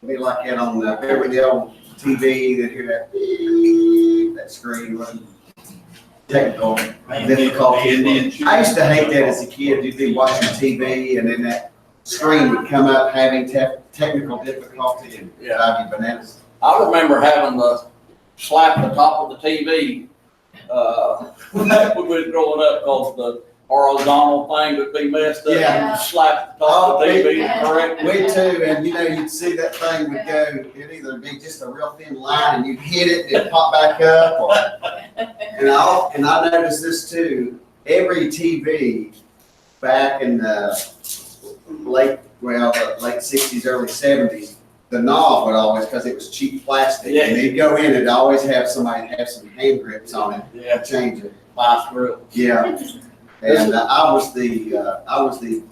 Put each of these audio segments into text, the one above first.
Be like that on the Beverly old TV, that hear that beep, that screen running. Technical difficulties. I used to hate that as a kid. You'd be watching TV and then that screen would come up having technical difficulty and drive you bananas. I remember having to slap the top of the TV when we were growing up because the horizontal thing would be messed up. Yeah. Slap the top of the TV correct. We too, and you know, you'd see that thing would go, it'd either be just a real thin line and you'd hit it and it'd pop back up. Or, and I noticed this too, every TV back in the late 60s, early 70s, the knob would always, because it was cheap plastic, and they'd go in, it'd always have somebody have some hand grips on it to change it. Vice grip. Yeah. And I was the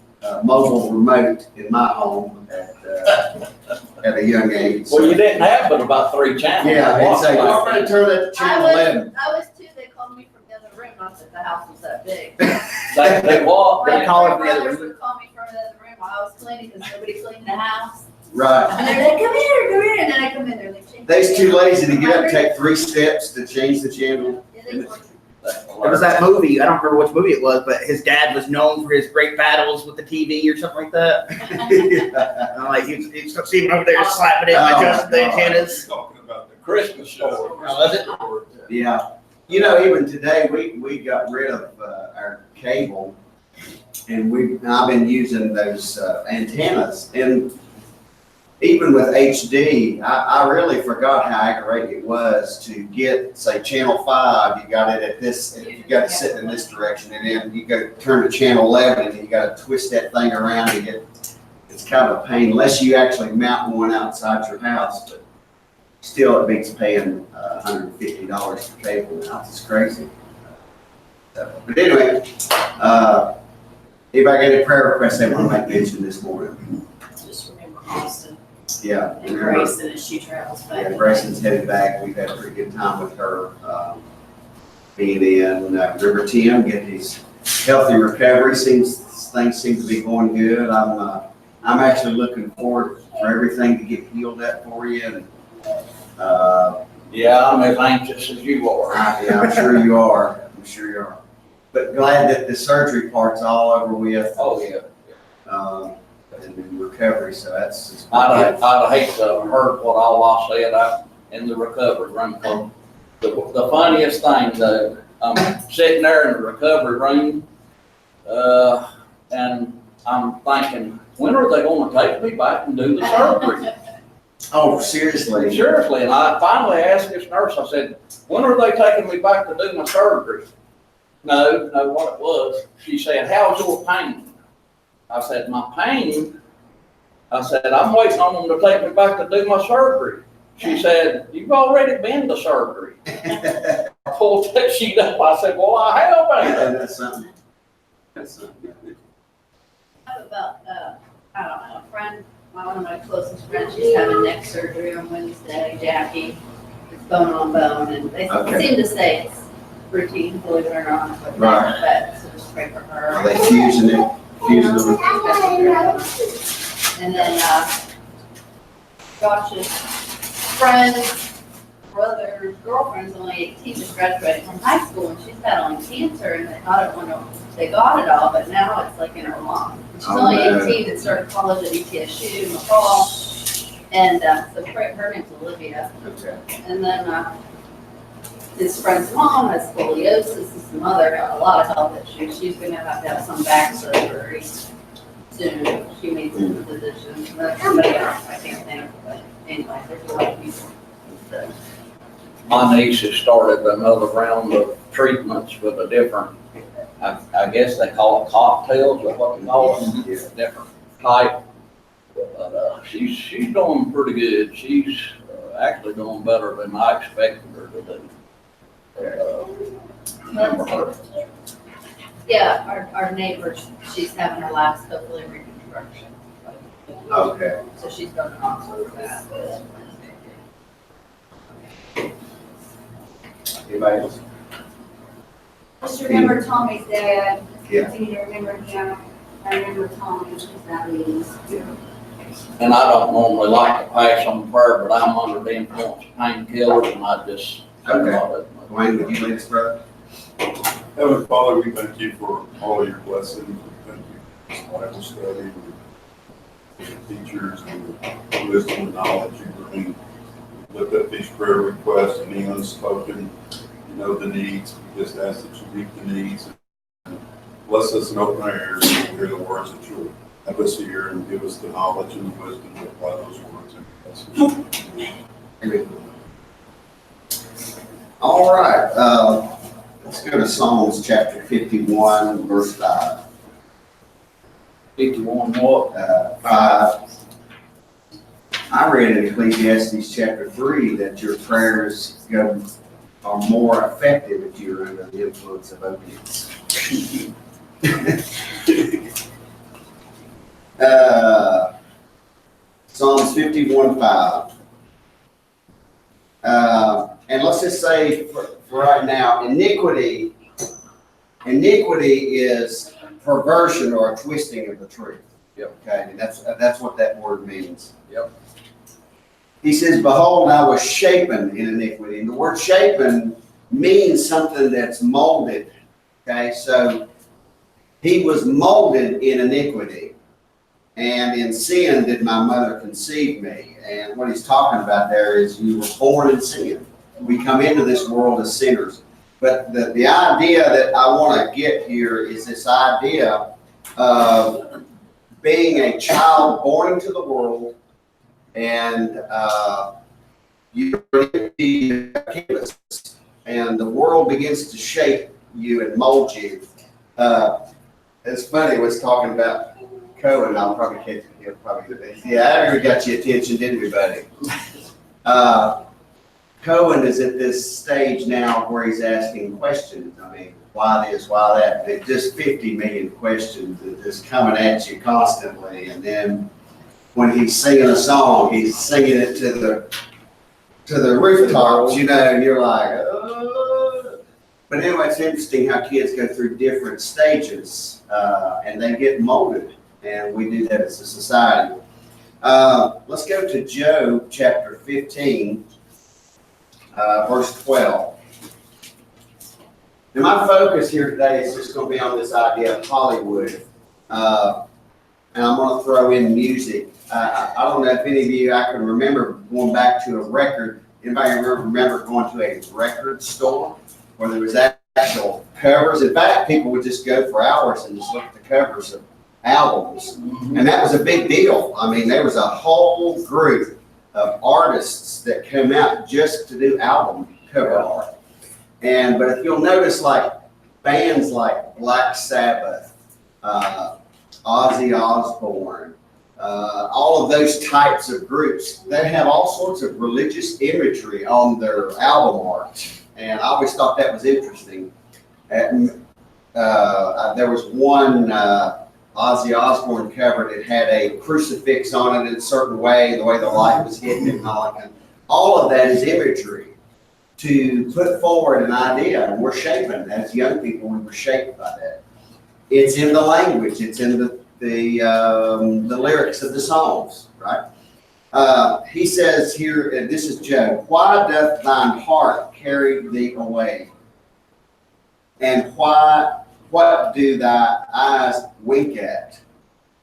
mobile remote in my home at a young age. Well, you didn't have but about 3 channels. Yeah, they'd say, "You're going to turn that to channel 11." I was too. They called me from the other room. I said the house was that big. They walked. My They called brothers would call me from the other room while I was cleaning because nobody cleaned the house. Right. And they're like, "Come here," and then I come in. They're like, They's too lazy to get up and take 3 steps to change the channel. There was that movie, I don't remember which movie it was, but his dad was known for his great battles with the TV or something like that. And like you see him over there slapping it and adjusting the antennas. Talking about the Christmas story. Oh, was it? Yeah. You know, even today, we got rid of our cable, and I've been using those antennas. And even with HD, I really forgot how aggravating it was to get, say, channel 5. You got it at this, you got it sitting in this direction, and then you go turn to channel 11, and you got to twist that thing around and it's kind of a pain unless you actually mount one outside your house. But still, it beats paying $150 for cable now. It's crazy. But anyway, if I get any prayer requests they want to make mention this morning. Just remember Austin Yeah. and Grayson as she travels back. Yeah, Grayson's headed back. We've had a pretty good time with her being in River Tim, getting his healthy recovery. Things seem to be going good. I'm actually looking forward for everything to get healed up for you. And, Yeah, I'm as anxious as you are. yeah, I'm sure you are. I'm sure you are. But glad that the surgery part's all over with. Oh, yeah. And in recovery, so that's. I'd hate to have heard what all I said in the recovery room. The funniest thing though, I'm sitting there in the recovery room, and I'm thinking, when are they going to take me back and do the surgery? Oh, seriously? Seriously, and I finally asked this nurse, I said, when are they taking me back to do my surgery? No, what it was, she said, how's your pain? I said, my pain? I said, I'm waiting on them to take me back to do my surgery. She said, you've already been to surgery. I pulled that sheet up, I said, well, I have been. That's something. That's something. I have about, I don't know, a friend, one of my closest friends, she's having neck surgery on Wednesday, Jackie. It's bone on bone, and they seem to say it's routine, believe it or not. But so just pray for her. Are they fusing it? And then Josh's friend's brother's girlfriend's only 18, just graduated from high school, and she's battling cancer, and they got it all, but now it's like in her lung. She's only 18 and started college at ETSU in the fall, and so her name's Olivia. Okay. And then his friend's mom has scoliosis. His mother got a lot of health issues. She's going to have some back surgery soon. She needs a physician. Somebody else, I can't think. But anyway, there's a lot of people. So. My niece has started another round of treatments with a different, I guess they call it cocktails or what they call it, different type. But she's doing pretty good. She's actually doing better than I expected her to do. Yeah, our neighbor, she's having her last hopefully reconstruction. Okay. So she's going to hospital for that. Anybody else? Just remember Tommy's dad. Yeah. Continue to remember him. I remember Tommy, his diabetes. And I don't normally like to pass on prayer, but I'm under the influence of painkillers, and I just. Okay. Wayne, would you lead us, brother? Heavenly Father, we thank you for all your blessings. We thank you for this Bible study, for the teachers, and the wisdom and knowledge you bring. Lift up these prayer requests and the unspoken. You know the needs. We just ask that you meet the needs. Bless us and open our ears and hear the words that you'll have us hear and give us the knowledge and the wisdom to apply those words in us. Amen. All right, let's go to Psalms chapter 51, verse 5. 51 what? 5. I read in Ecclesiastes chapter 3 that your prayers are more effective if you're under the influence of opiates. Psalms 51:5. And let's just say for right now, iniquity is perversion or a twisting of the truth. Yep. Okay, and that's what that word means. Yep. He says, "Behold, I was shapen in iniquity." And the word shapen means something that's molded. Okay, so he was molded in iniquity, and in sin did my mother conceive me. And what he's talking about there is you were born in sin. We come into this world as sinners. But the idea that I want to get here is this idea of being a child born into the world, and you're the canvas, and the world begins to shape you and mold you. It's funny, I was talking about Cohen. I'll probably catch him. Yeah, I already got your attention, didn't we, buddy? Cohen is at this stage now where he's asking questions. I mean, why this, why that? It's just 50 million questions that just coming at you constantly. And then when he's singing a song, he's singing it to the rooftops, you know, and you're like, oh. But anyway, it's interesting how kids go through different stages and they get molded. And we do that as a society. Let's go to Job chapter 15. Verse 12. And my focus here today is just going to be on this idea of Hollywood. And I'm going to throw in music. I don't know if any of you, I can remember going back to a record. Anybody remember going to a record store where there was actual covers? In fact, people would just go for hours and just look at the covers of albums. And that was a big deal. I mean, there was a whole group of artists that come out just to do album cover art. But if you'll notice, like bands like Black Sabbath, Ozzy Osbourne, all of those types of groups, they have all sorts of religious imagery on their album art. And I always thought that was interesting. There was one Ozzy Osbourne cover that had a crucifix on it in a certain way, the way the light was hitting it and all that. All of that is imagery to put forward an idea, and we're shaping. As young people, we were shaped by that. It's in the language. It's in the lyrics of the songs, right? He says here, and this is Job, "Why doth thine heart carry thee away? And what do thy eyes wink at?"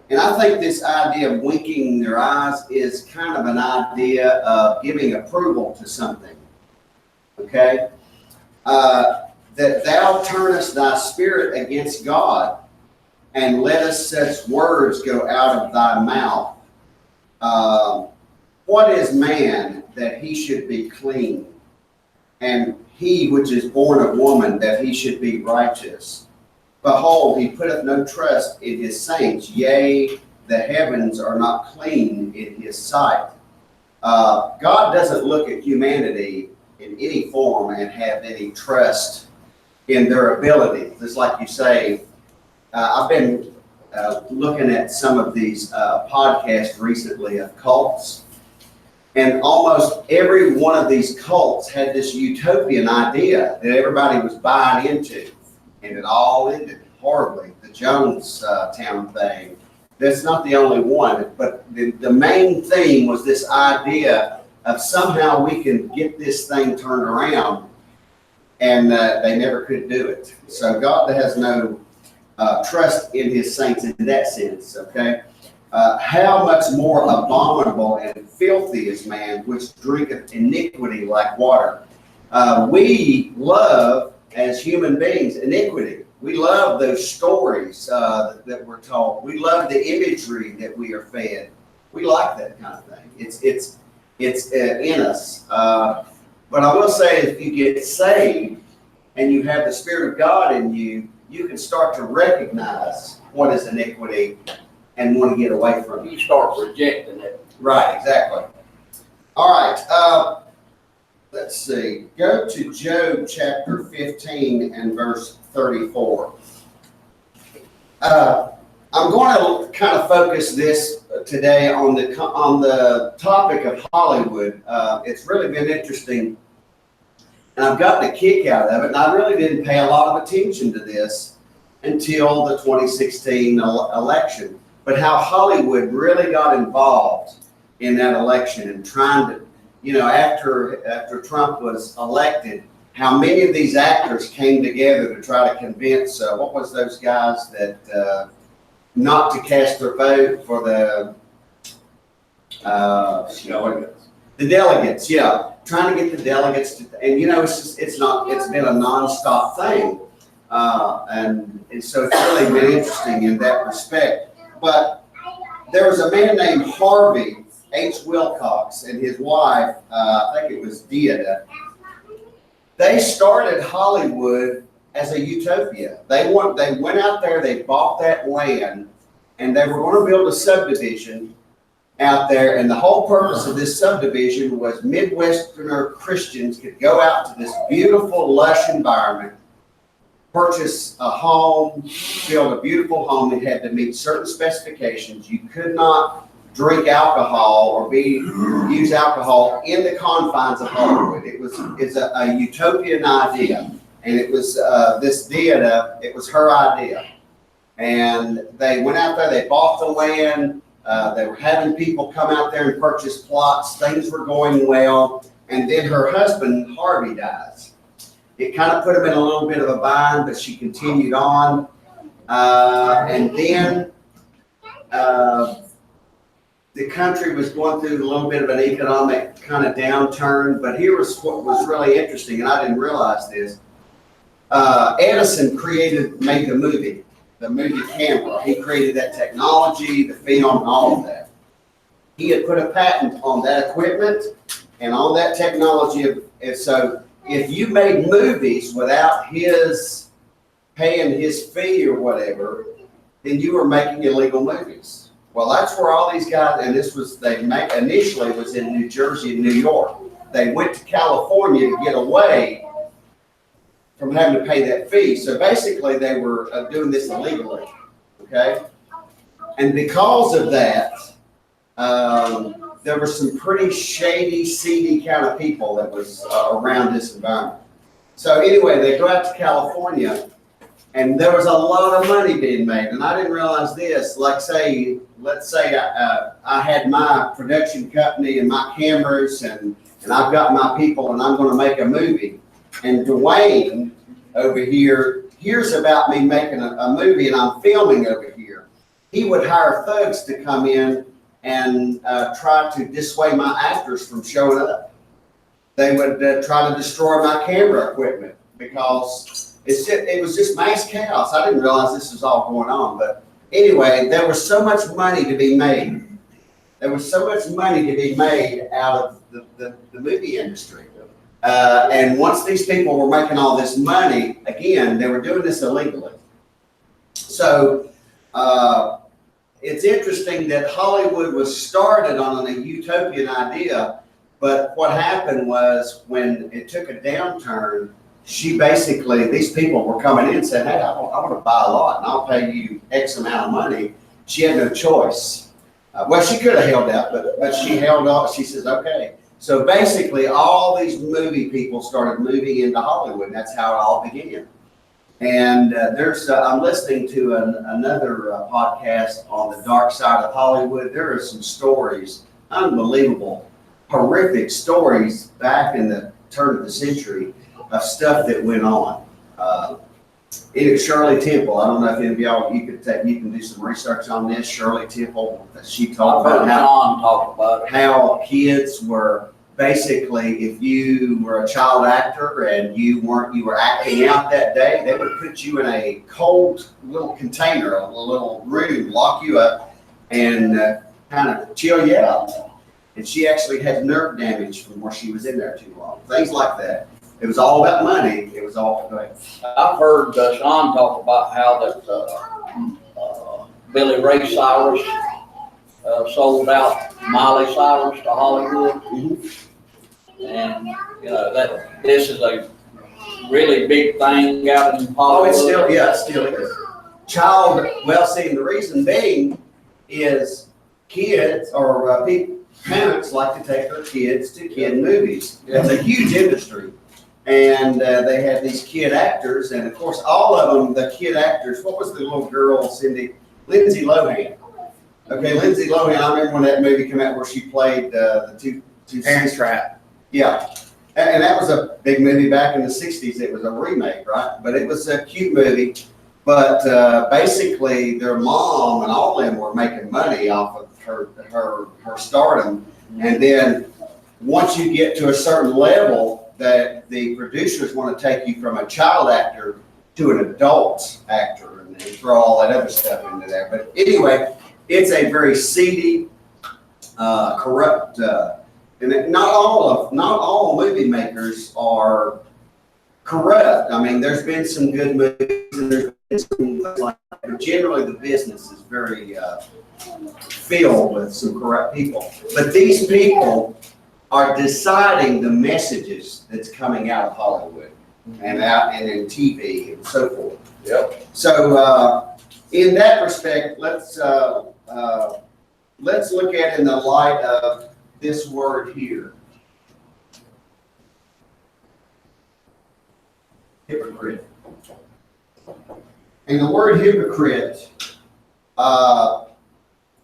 And I think this idea of winking their eyes is kind of an idea of giving approval to something. Okay? That thou turnest thy spirit against God, and lettest such words go out of thy mouth. What is man that he should be clean? And he which is born of woman that he should be righteous? Behold, he putteth no trust in his saints, yea, the heavens are not clean in his sight. God doesn't look at humanity in any form and have any trust in their ability. Just like you say, I've been looking at some of these podcasts recently of cults, and almost every one of these cults had this utopian idea that everybody was buying into. And it all ended horribly. The Jonestown thing, That's not the only one, but the main theme was this idea of somehow we can get this thing turned around, and they never could do it. So God has no trust in his saints in that sense, okay? How much more abominable and filthy is man, which drinketh iniquity like water. We love, as human beings, iniquity. We love those stories that we're told. We love the imagery that we are fed. We like that kind of thing. It's in us. But I will say, if you get saved and you have the Spirit of God in you, you can start to recognize what is iniquity and want to get away from it. You start rejecting it. Right, exactly. All right. Let's see. Go to Job chapter 15 and verse 34. I'm going to kind of focus this today on the topic of Hollywood. It's really been interesting, and I've gotten a kick out of it, and I really didn't pay a lot of attention to this until the 2016 election. But how Hollywood really got involved in that election and trying to, after Trump was elected, how many of these actors came together to try to convince, what was those guys that, not to cast their vote for the delegates, yeah. Trying to get the delegates to, and it's been a nonstop thing. And so it's really been interesting in that respect. But there was a man named Harvey H. Wilcox and his wife, I think it was Deida. They started Hollywood as a utopia. They went out there, they bought that land, and they were going to build a subdivision out there. And the whole purpose of this subdivision was Midwesterner Christians could go out to this beautiful, lush environment, purchase a home, build a beautiful home. It had to meet certain specifications. You could not drink alcohol or use alcohol in the confines of Hollywood. It's a utopian idea, and it was this Deida. It was her idea, and they went out there. They bought the land. They were having people come out there and purchase plots. Things were going well, and then her husband Harvey dies. It kind of put him in a little bit of a bind, but she continued on, and then. The country was going through a little bit of an economic kind of downturn, but here was what was really interesting, and I didn't realize this. Edison made the movie camera. He created that technology, the film, and all of that. He had put a patent on that equipment and on that technology. And so if you made movies without his paying his fee or whatever, then you were making illegal movies. Well, that's where all these guys, and initially was in New Jersey and New York. They went to California to get away from having to pay that fee. So basically they were doing this illegally, okay? And because of that, there were some pretty shady, seedy kind of people that was around this environment. So anyway, they go out to California, and there was a lot of money being made, and I didn't realize this. Let's say I had my production company and my cameras, and I've got my people, and I'm going to make a movie. And Dwayne over here hears about me making a movie, and I'm filming over here. He would hire thugs to come in and try to dissuade my actors from showing up. They would try to destroy my camera equipment because it was just mass chaos. I didn't realize this was all going on. But anyway, there was so much money to be made. There was so much money to be made out of the movie industry. And once these people were making all this money, again, they were doing this illegally. So it's interesting that Hollywood was started on a utopian idea, but what happened was when it took a downturn, these people were coming in and said, hey, I want to buy a lot and I'll pay you X amount of money. She had no choice. Well, she could have held out, but she held off. She says, okay. So basically all these movie people started moving into Hollywood, and that's how it all began. And I'm listening to another podcast on the dark side of Hollywood. There are some stories, unbelievable, horrific stories back in the turn of the century of stuff that went on. Shirley Temple, I don't know if any of y'all, you can do some research on this. Shirley Temple, she talked I've heard about John talk about it. how kids were basically, if you were a child actor and you were acting out that day, they would put you in a cold little container, a little room, lock you up, and kind of chill you out. And she actually had nerve damage from where she was in there too long. Things like that. It was all about money. It was all, go ahead. I've heard Sean talk about how that Billy Ray Cyrus sold out Miley Cyrus to Hollywood. And, you know, that this is a really big thing out in Oh, Hollywood. it still is. See, the reason being is kids or parents like to take their kids to kid movies. It's a huge industry. And they had these kid actors, and of course, all of them, the kid actors, what was the little girl, Cindy? Lindsay Lohan. Okay, Lindsay Lohan, I remember when that movie came out where she played the two Parent Trap. Yeah, and that was a big movie back in the 60s. It was a remake, right? But it was a cute movie. But basically, their mom and all of them were making money off of her stardom. And then once you get to a certain level, that the producers want to take you from a child actor to an adult actor and throw all that other stuff into there. But anyway, it's a very seedy, corrupt, and not all movie makers are corrupt. I mean, there's been some good movies and there's been some like, but generally the business is very filled with some corrupt people. But these people are deciding the messages that's coming out of Hollywood and in TV and so forth. Yep. So in that respect, let's look at it in the light of this word here. Hypocrite. And the word hypocrite from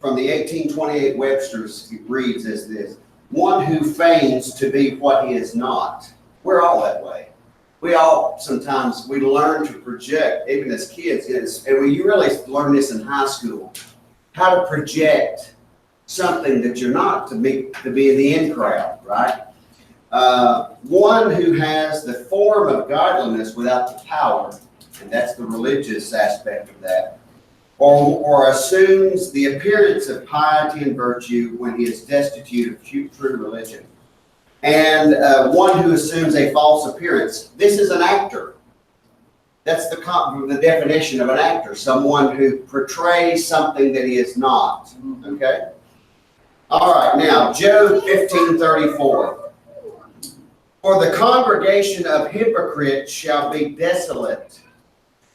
the 1828 Webster's reads as this: one who feigns to be what he is not. We're all that way. We all sometimes learn to project, even as kids, and we really learn this in high school, how to project something that you're not to be in the in crowd, right? One who has the form of godliness without the power, and that's the religious aspect of that, or assumes the appearance of piety and virtue when he is destitute of true religion. And one who assumes a false appearance. This is an actor. That's the definition of an actor, someone who portrays something that he is not. Okay? All right, now, Job 15:34. For the congregation of hypocrites shall be desolate,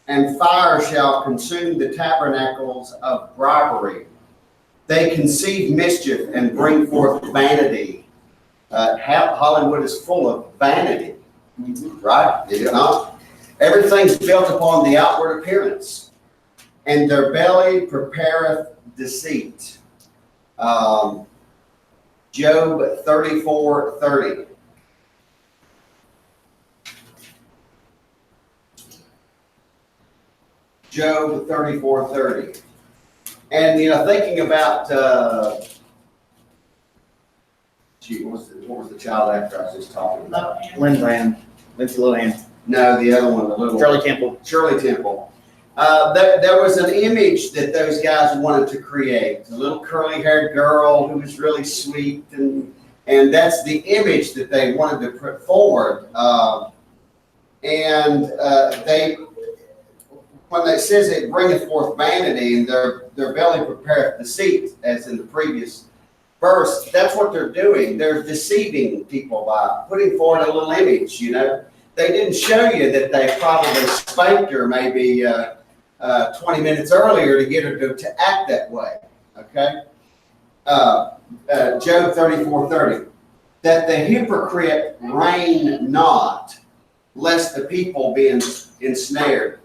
and fire shall consume the tabernacles of bribery. They conceive mischief and bring forth vanity. Hollywood is full of vanity, right? Is it not? Everything's built upon the outward appearance, and their belly prepareth deceit. Job 34:30. Job 34:30. And, thinking about, what was the child actor I was just talking about? Lindsay Lohan. No, the other one, the little. Shirley Temple. Shirley Temple. There was an image that those guys wanted to create. A little curly-haired girl who was really sweet, and that's the image that they wanted to put forward. When it says it bringeth forth vanity and their belly prepareth deceit, as in the previous verse, that's what they're doing. They're deceiving people by putting forward a little image, They didn't show you that they probably spanked her maybe 20 minutes earlier to get her to act that way, okay? Job 34:30. That the hypocrite reign not, lest the people be ensnared.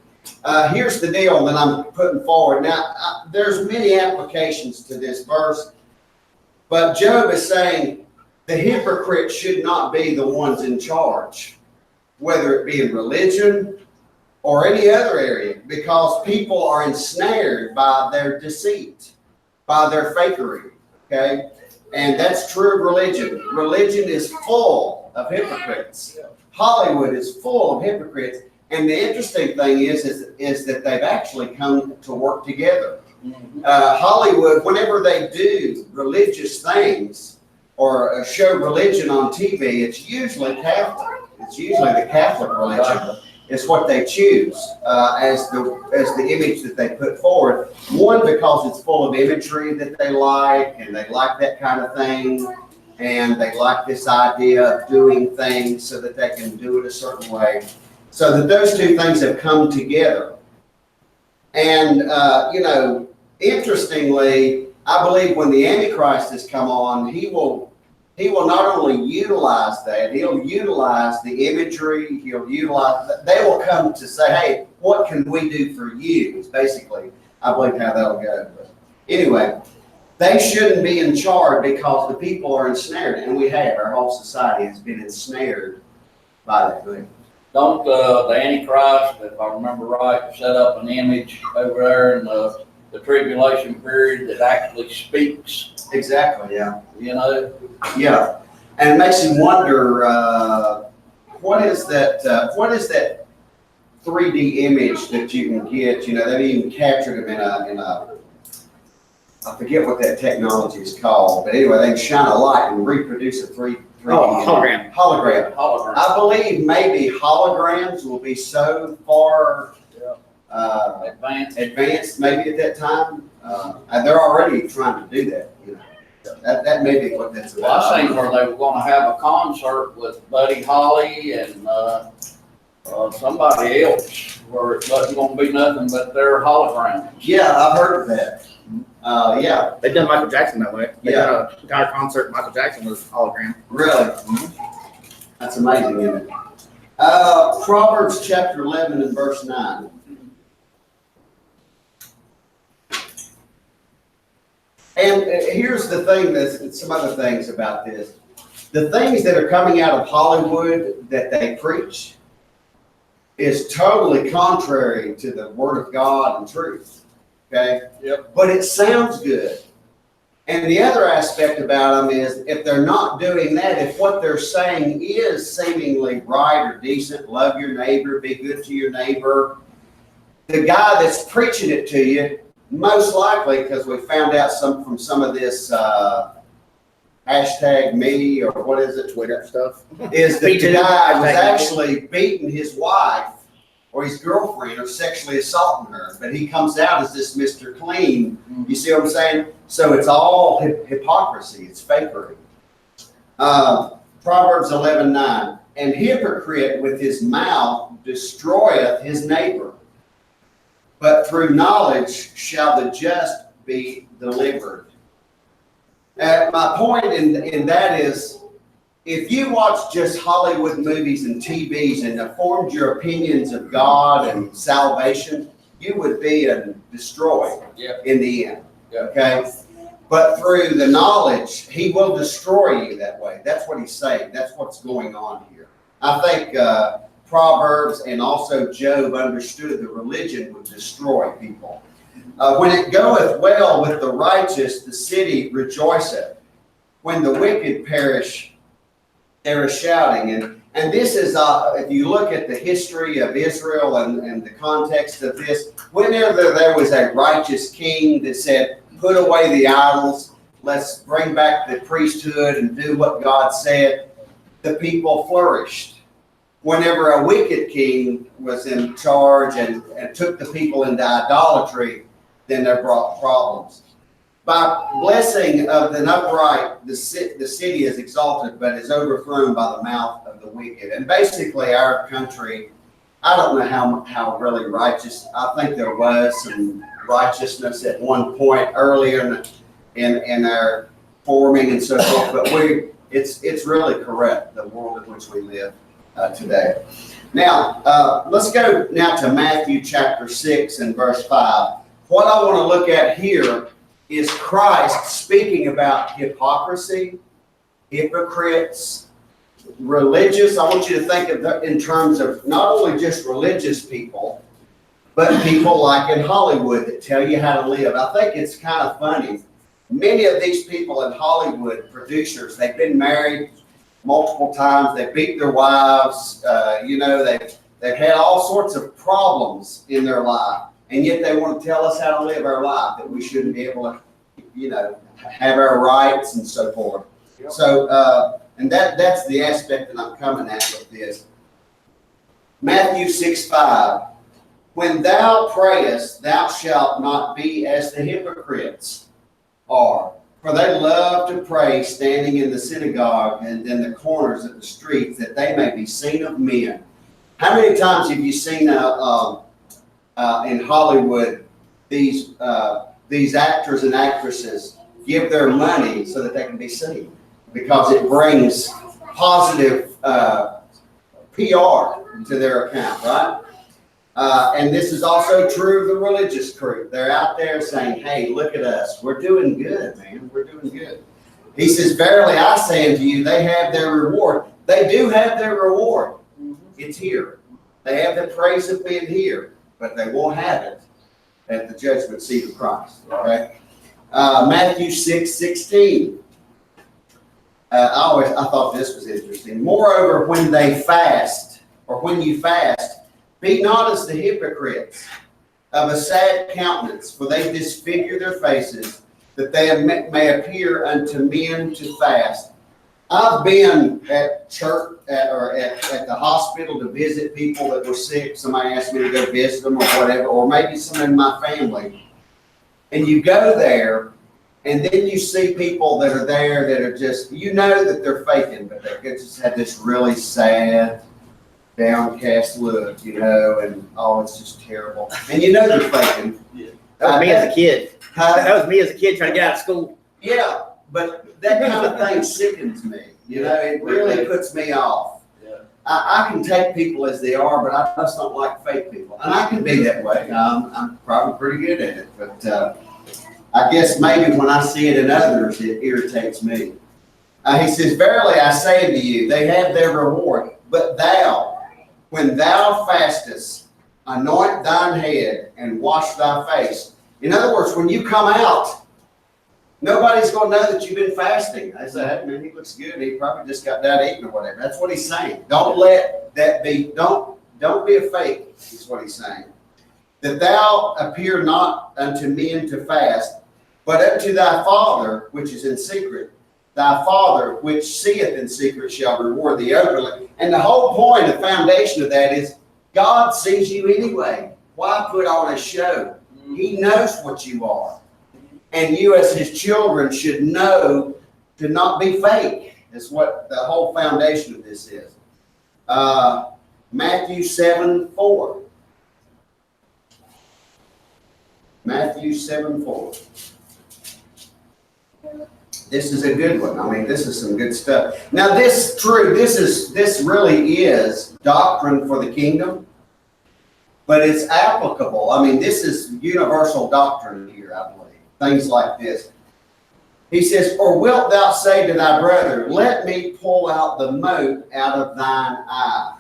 Here's the deal that I'm putting forward. Now, there's many applications to this verse, but Job is saying the hypocrites should not be the ones in charge, whether it be in religion or any other area, because people are ensnared by their deceit, by their fakery, okay? And that's true of religion. Religion is full of hypocrites. Hollywood is full of hypocrites. And the interesting thing is that they've actually come to work together. Hollywood, whenever they do religious things or show religion on TV, it's usually Catholic. It's usually the Catholic religion. It's what they choose as the image that they put forward. One, because it's full of imagery that they like, and they like that kind of thing, and they like this idea of doing things so that they can do it a certain way. So that those two things have come together. And, interestingly, I believe when the Antichrist has come on, he will not only utilize that, he'll utilize the imagery, they will come to say, hey, what can we do for you? Is basically, I believe, how that'll go. But anyway, they shouldn't be in charge because the people are ensnared, and our whole society has been ensnared by that thing. Don't the Antichrist, if I remember right, set up an image over there in the tribulation period that actually speaks? Exactly, yeah. Yeah, and it makes you wonder, what is that 3D image that you can get? They've even captured them in a, I forget what that technology is called, but anyway, they can shine a light and reproduce a 3D hologram. Hologram. I believe maybe holograms will be so far advanced maybe at that time. And they're already trying to do that. That may be what that's about. Well, I seen where they were going to have a concert with Buddy Holly and somebody else, where it wasn't going to be nothing but their holograms. Yeah, I've heard of that. Yeah. They've done Michael Jackson that way. They Yeah. done an entire concert. Michael Jackson was hologram. Really? That's amazing, isn't it? Proverbs chapter 11 and verse 9. And here's the thing, some other things about this. The things that are coming out of Hollywood that they preach is totally contrary to the Word of God and truth. Okay? Yep. But it sounds good. And the other aspect about them is if they're not doing that, if what they're saying is seemingly right or decent, love your neighbor, be good to your neighbor, the guy that's preaching it to you, most likely, because we found out from some of this hashtag me or what is it, Twitter stuff. is that the guy was actually beating his wife or his girlfriend or sexually assaulting her, but he comes out as this Mr. Clean. You see what I'm saying? So it's all hypocrisy. It's fakery. Proverbs 11:9. And hypocrite with his mouth destroyeth his neighbor, but through knowledge shall the just be delivered. My point in that is, if you watch just Hollywood movies and TVs and formed your opinions of God and salvation, you would be destroyed in the end. Okay? But through the knowledge, he will destroy you that way. That's what he's saying. That's what's going on here. I think Proverbs and also Job understood that religion would destroy people. When it goeth well with the righteous, the city rejoiceth. When the wicked perish, there is shouting. And this is, if you look at the history of Israel and the context of this, whenever there was a righteous king that said, put away the idols, let's bring back the priesthood and do what God said, the people flourished. Whenever a wicked king was in charge and took the people into idolatry, then there brought problems. By blessing of the upright, the city is exalted, but is overthrown by the mouth of the wicked. And basically our country, I don't know how really righteous, I think there was some righteousness at one point earlier in our forming and so forth, but it's really correct, the world in which we live. today. Now, let's go now to Matthew chapter 6 and verse 5. What I want to look at here is Christ speaking about hypocrisy, hypocrites, religious. I want you to think of that in terms of not only just religious people, but people like in Hollywood that tell you how to live. I think it's kind of funny. Many of these people in Hollywood, producers, they've been married multiple times. They beat their wives. They've had all sorts of problems in their life, and yet they want to tell us how to live our life, that we shouldn't be able to, have our rights and so forth. Yep. So, and that's the aspect that I'm coming at with this. Matthew 6:5. When thou prayest, thou shalt not be as the hypocrites are, for they love to pray standing in the synagogue and in the corners of the streets, that they may be seen of men. How many times have you seen in Hollywood these actors and actresses give their money so that they can be seen? Because it brings positive PR to their account, right? And this is also true of the religious crew. They're out there saying, hey, look at us. We're doing good, man. We're doing good. He says, verily I say unto you, they have their reward. They do have their reward. It's here. They have the praise of men here, but they won't have it at the judgment seat of Christ. Okay? Matthew 6:16. I thought this was interesting. Moreover, when they fast, or when you fast, be not as the hypocrites of a sad countenance, for they disfigure their faces, that they may appear unto men to fast. I've been at church or at the hospital to visit people that were sick. Somebody asked me to go visit them or whatever, or maybe some in my family. And you go there, and then you see people that are there that are just, that they're faking, but they just have this really sad, downcast look, and it's just terrible. And they're faking. That was me as a kid. Huh? That was me as a kid trying to get out of school. Yeah, but that kind of thing sickens me. It really puts me off. Yeah. I can take people as they are, but I just don't like fake people. And I can be that way. I'm probably pretty good at it. But I guess maybe when I see it in others, it irritates me. He says, verily I say unto you, they have their reward. But thou, when thou fastest, anoint thine head and wash thy face. In other words, when you come out, nobody's going to know that you've been fasting. I say, hey, man, he looks good. He probably just got done eating or whatever. That's what he's saying. Don't let that be, don't be a fake, is what he's saying. That thou appear not unto men to fast, but unto thy Father which is in secret. Thy Father which seeth in secret shall reward thee openly. And the whole point, the foundation of that is God sees you anyway. Why put on a show? He knows what you are. And you as his children should know to not be fake. Is what the whole foundation of this is. Matthew 7:4. Matthew 7:4. This is a good one. I mean, this is some good stuff. Now, this really is doctrine for the kingdom, but it's applicable. I mean, this is universal doctrine here, I believe. Things like this. He says, or wilt thou say to thy brother, let me pull out the mote out of thine eye,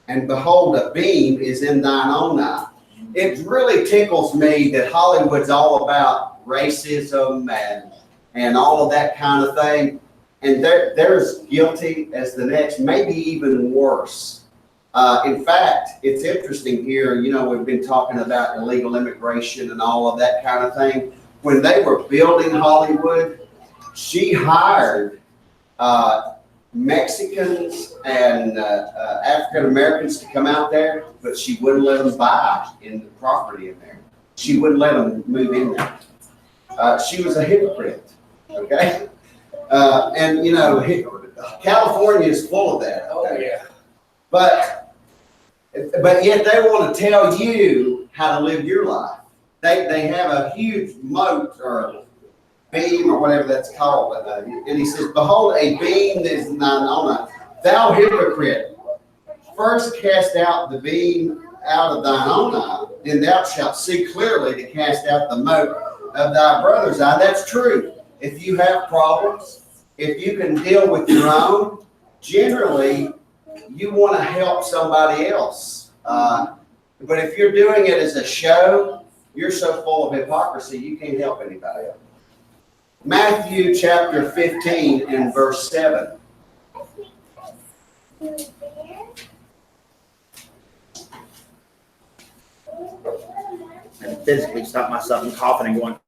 and behold, a beam is in thine own eye. It really tickles me that Hollywood's all about racism and all of that kind of thing. And they're as guilty as the next, maybe even worse. In fact, it's interesting here, we've been talking about illegal immigration and all of that kind of thing. When they were building Hollywood, she hired Mexicans and African Americans to come out there, but she wouldn't let them buy in the property in there. She wouldn't let them move in there. She was a hypocrite, okay? And California is full of that. Oh, yeah. But yet they want to tell you how to live your life. They have a huge moat or beam or whatever that's called. And he says, behold, a beam is in thine own eye. Thou hypocrite, first cast out the beam out of thine own eye, then thou shalt see clearly to cast out the mote of thy brother's eye. That's true. If you have problems, if you can deal with your own, generally you want to help somebody else. But if you're doing it as a show, you're so full of hypocrisy, you can't help anybody else. Matthew chapter 15 and verse 7. And physically stop myself from coughing and going.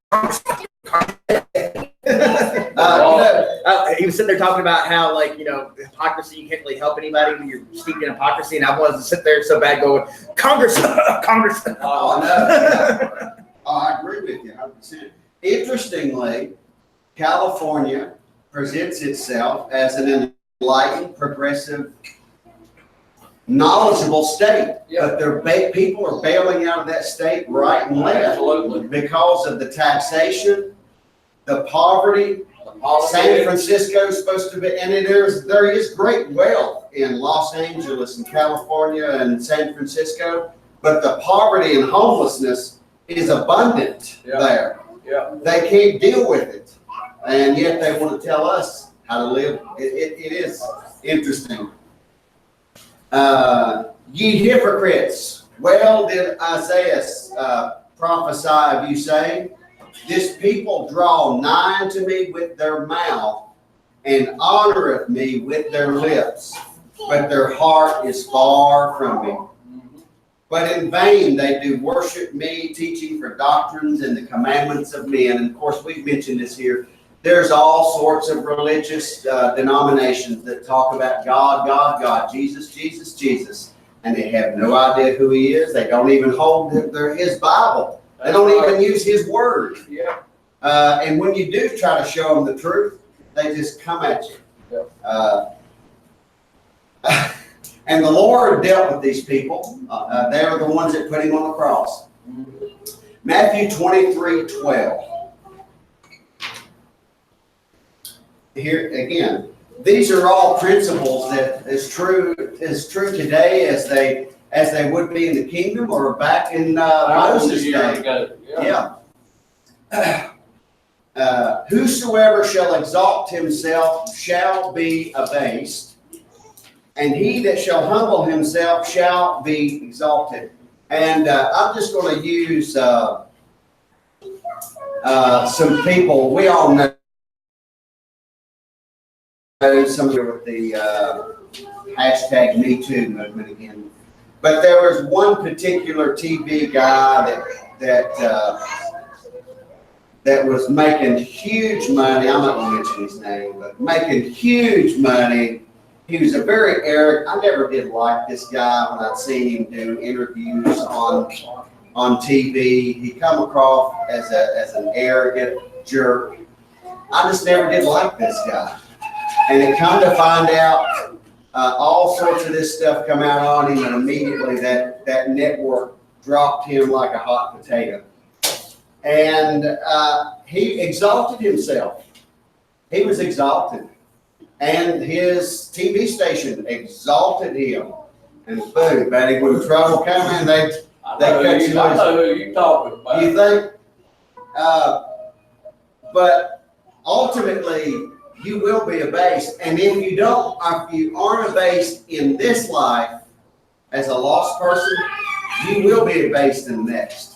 He was sitting there talking about how, like, hypocrisy, you can't really help anybody when you're steeped in hypocrisy, and I wanted to sit there so bad going, Congress. Oh, no. Oh, I agree with you 100%. Interestingly, California presents itself as an enlightened, progressive, knowledgeable state, but people are bailing out of that state right and left. Absolutely. Because of the taxation, the poverty. San Francisco is supposed to be, and there is great wealth in Los Angeles and California and San Francisco, but the poverty and homelessness is abundant there. Yeah. They can't deal with it, and yet they want to tell us how to live. It is interesting. Ye hypocrites, well did Isaiah prophesy of you, saying, this people draw nigh to me with their mouth, and honoreth me with their lips, but their heart is far from me. But in vain they do worship me, teaching for doctrines and the commandments of men. And of course, we've mentioned this here. There's all sorts of religious denominations that talk about God, God, God, Jesus, Jesus, Jesus. And they have no idea who he is. They don't even hold his Bible. They don't even use his word. Yeah. And when you do try to show them the truth, they just come at you. And the Lord dealt with these people. They are the ones that put him on the cross. Matthew 23:12. Here again, these are all principles that is true today as they would be in the kingdom or back in Moses' day. Whosoever shall exalt himself shall be abased, and he that shall humble himself shall be exalted. And I'm just going to use some people we all know. Some of with the hashtag Me Too movement again. But there was one particular TV guy that was making huge money. I'm not going to mention his name, but making huge money. He was a very arrogant. I never did like this guy when I'd seen him do interviews on TV. He come across as an arrogant jerk. I just never did like this guy. And it come to find out all sorts of this stuff come out on him, and immediately that network dropped him like a hot potato. And he exalted himself. He was exalted. And his TV station exalted him. And boom, buddy, when trouble come in, they cut you loose. I know who you're talking about. You think? But ultimately, you will be abased. And if you aren't abased in this life as a lost person, you will be abased in the next.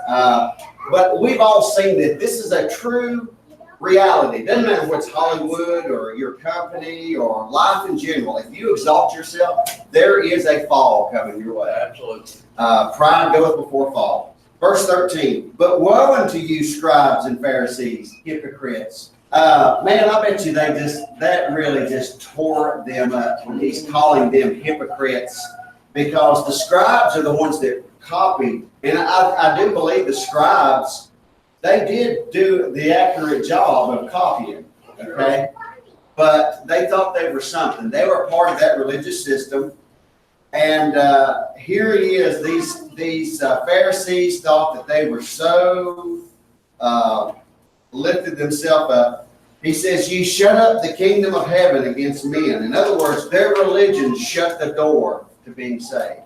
But we've all seen that this is a true reality. Doesn't matter what's Hollywood or your company or life in general. If you exalt yourself, there is a fall coming your way. Absolutely. Pride goeth before fall. Verse 13. But woe unto you, scribes and Pharisees, hypocrites. Man, I bet you that really just tore them up when he's calling them hypocrites, because the scribes are the ones that copied. And I do believe the scribes, they did do the accurate job of copying, okay? But they thought they were something. They were part of that religious system. And here he is. These Pharisees thought that they were so lifted themselves up. He says, ye shut up the kingdom of heaven against men. In other words, their religion shut the door to being saved.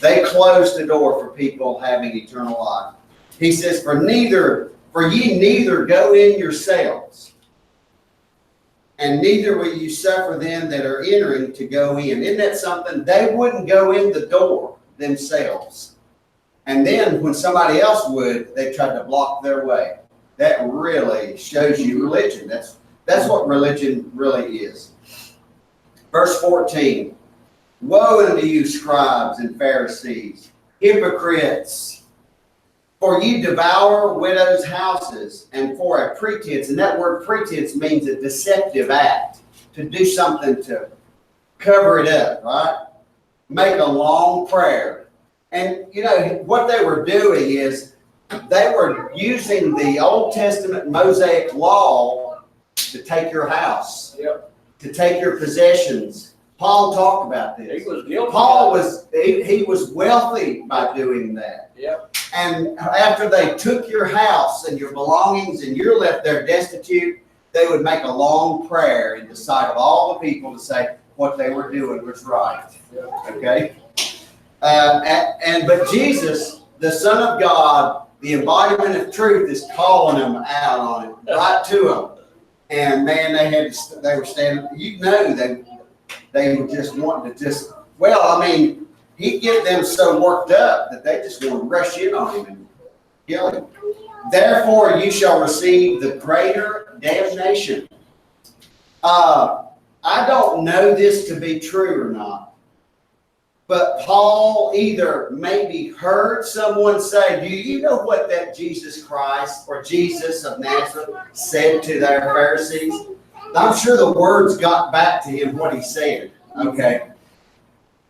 They closed the door for people having eternal life. He says, for ye neither go in yourselves, and neither will you suffer them that are entering to go in. Isn't that something? They wouldn't go in the door themselves. And then when somebody else would, they tried to block their way. That really shows you religion. That's what religion really is. Verse 14, woe unto you, scribes and Pharisees, hypocrites! For ye devour widows' houses, and for a pretense, and that word pretense means a deceptive act, to do something to cover it up, right? Make a long prayer. And you know, what they were doing is they were using the Old Testament Mosaic law to take your house, to take your possessions. Paul talked about this. He was guilty. Paul was, he was wealthy by doing that. Yep. And after they took your house and your belongings and you're left there destitute, they would make a long prayer in the sight of all the people to say what they were doing was right. Okay? But Jesus, the Son of God, the embodiment of truth, is calling them out on it, right to them. And man, they were standing, you know, they were just wanting to just, well, I mean, he'd get them so worked up that they just want to rush in on him and kill him. Therefore, you shall receive the greater damnation. I don't know this to be true or not, but Paul either maybe heard someone say, do you know what that Jesus Christ or Jesus of Nazareth said to their Pharisees? I'm sure the words got back to him what he said. Okay.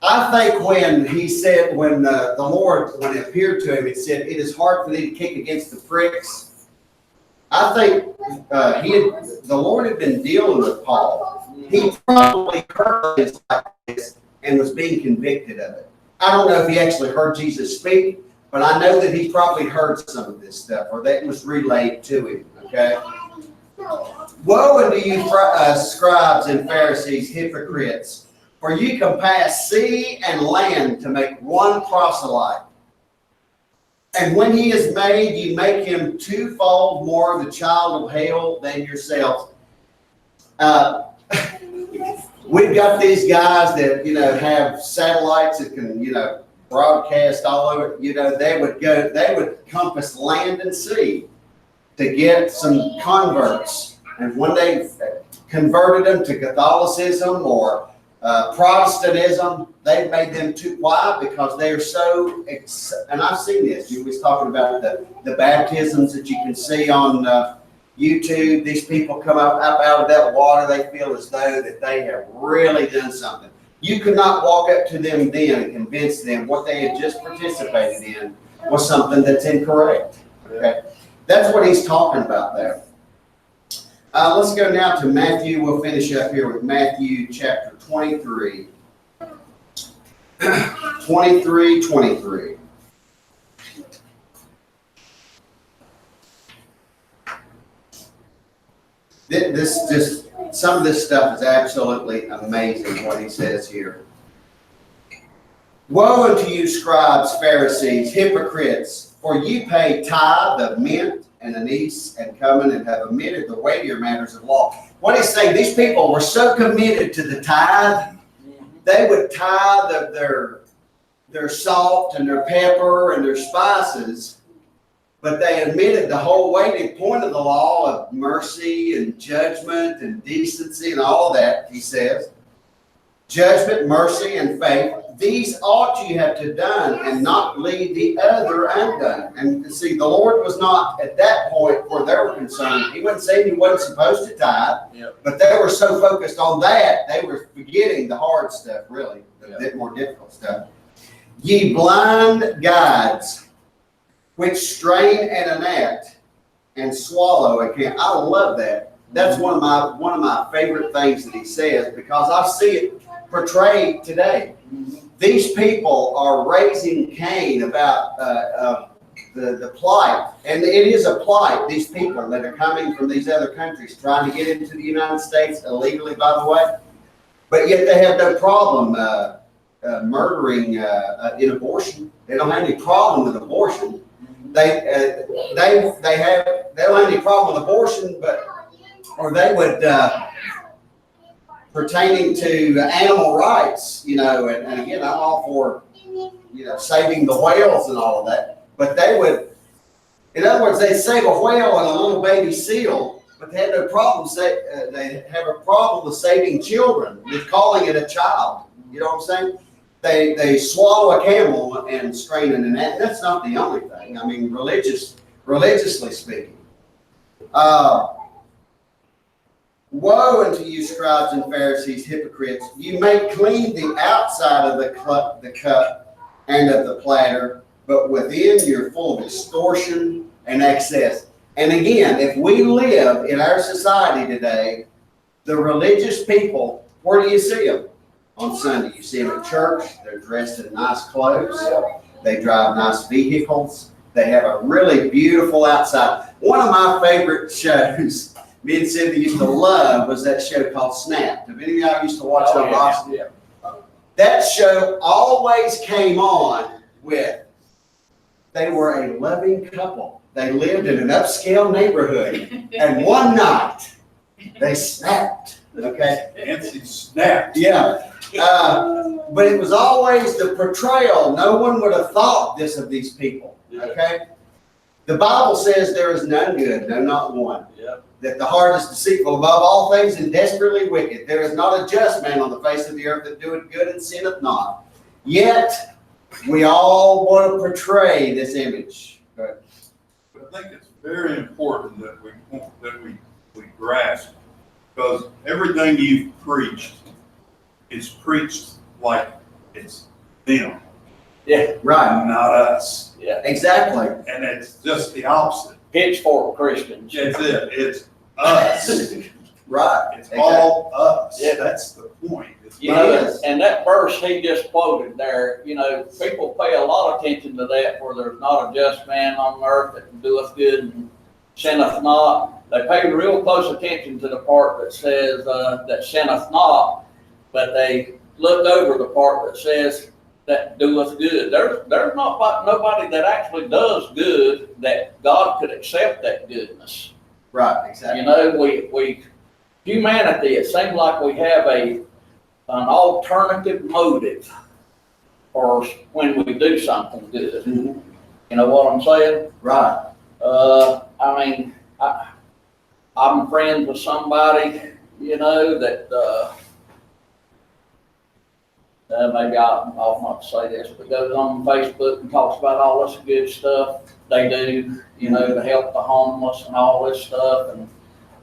I think when he said, when the Lord, when it appeared to him, it said, it is hard for thee to kick against the pricks. I think the Lord had been dealing with Paul. He probably heard this like this and was being convicted of it. I don't know if he actually heard Jesus speak, but I know that he probably heard some of this stuff, or that was relayed to him. Okay. Woe unto you, scribes and Pharisees, hypocrites! For you compass sea and land to make one proselyte. And when he is made, you make him twofold more the child of hell than yourselves. We've got these guys that, you know, have satellites that can, you know, broadcast all over. You know, they would compass land and sea to get some converts. And when they converted them to Catholicism or Protestantism, they made them too. Why? Because they are so, and I've seen this. You was talking about the baptisms that you can see on YouTube. These people come up out of that water. They feel as though that they have really done something. You could not walk up to them then and convince them what they had just participated in was something that's incorrect. Okay, that's what he's talking about there. Let's go now to Matthew. We'll finish up here with Matthew chapter 23. 23. Some of this stuff is absolutely amazing what he says here. Woe unto you, scribes, Pharisees, hypocrites, for ye pay tithe of mint and anise and cumin, and have omitted the weightier matters of law. What he's saying, these people were so committed to the tithe, they would tithe of their salt and their pepper and their spices, but they omitted the whole weighty point of the law of mercy and judgment and decency and all that, he says. Judgment, mercy, and faith. These ought you have to done, and not leave the other undone. And see, the Lord was not at that point where they were concerned. He wasn't saying he wasn't supposed to tithe, but they were so focused on that, they were forgetting the hard stuff, really, the more difficult stuff. Ye blind guides, which strain at a gnat and swallow a camel. I love that. That's one of my favorite things that he says, because I see it portrayed today. These people are raising Cain about the plight, and it is a plight. These people that are coming from these other countries trying to get into the United States illegally, by the way, but yet they have no problem murdering in abortion. They don't have any problem with abortion. They don't have any problem with abortion, or they would pertaining to animal rights, and again, I'm all for saving the whales and all of that. But they would, in other words, they'd save a whale and a little baby seal, but they had no problem. They have a problem with saving children, with calling it a child. You know what I'm saying? They swallow a camel and strain it, and that's not the only thing. I mean, religiously speaking. Woe unto you, scribes and Pharisees, hypocrites! You may clean the outside of the cup and of the platter, but within you're full of extortion and excess. And again, if we live in our society today, the religious people, where do you see them? On Sunday. You see them at church. They're dressed in nice clothes. They drive nice vehicles. They have a really beautiful outside. One of my favorite shows, me and Cindy used to love, was that show called Snapped. Have any of y'all used to watch that? Yeah. That show always came on with, they were a loving couple. They lived in an upscale neighborhood, and one night they snapped. Okay, Nancy snapped. yeah, but it was always the portrayal. No one would have thought this of these people. Okay, the Bible says there is none good, no, not one. Yeah. That the heart is deceitful above all things and desperately wicked. There is not a just man on the face of the earth that doeth good and sinneth not. Yet we all want to portray this image. But I think it's very important that we grasp, because everything you've preached is preached like it's them. Yeah. Right. Not us. Yeah. Exactly. And it's just the opposite. Pitchfork Christians. That's it. It's us. Right. It's all us. Yeah. That's the point. It's You not know, us. and that verse he just quoted there, people pay a lot of attention to that, where there's not a just man on earth that doeth good and sinneth not. They pay real close attention to the part that says that sinneth not, but they look over the part that says that doeth good. There's not nobody that actually does good that God could accept that goodness. Right. Exactly. We humanity, it seems like we have an alternative motive for when we do something good. Mhm. You know what I'm saying? Right. I'm friends with somebody, that maybe I'll not say this, but goes on Facebook and talks about all this good stuff they do, to help the homeless and all this stuff. And,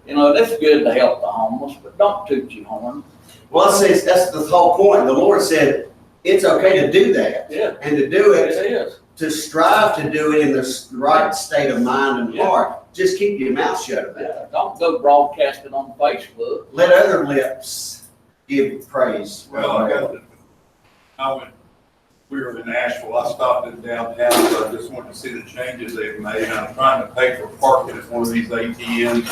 it's good to help the homeless, but don't toot your horn. Well, that's the whole point. The Lord said it's okay to do that. Yeah. And to do it, It is. to strive to do it in the right state of mind and Yeah. heart. Just keep your mouth shut about it. Yeah. Don't go broadcasting on Facebook. Let other lips give praise. We were in Nashville. I stopped in downtown, so I just wanted to see the changes they've made. I'm trying to pay for parking at one of these ATMs.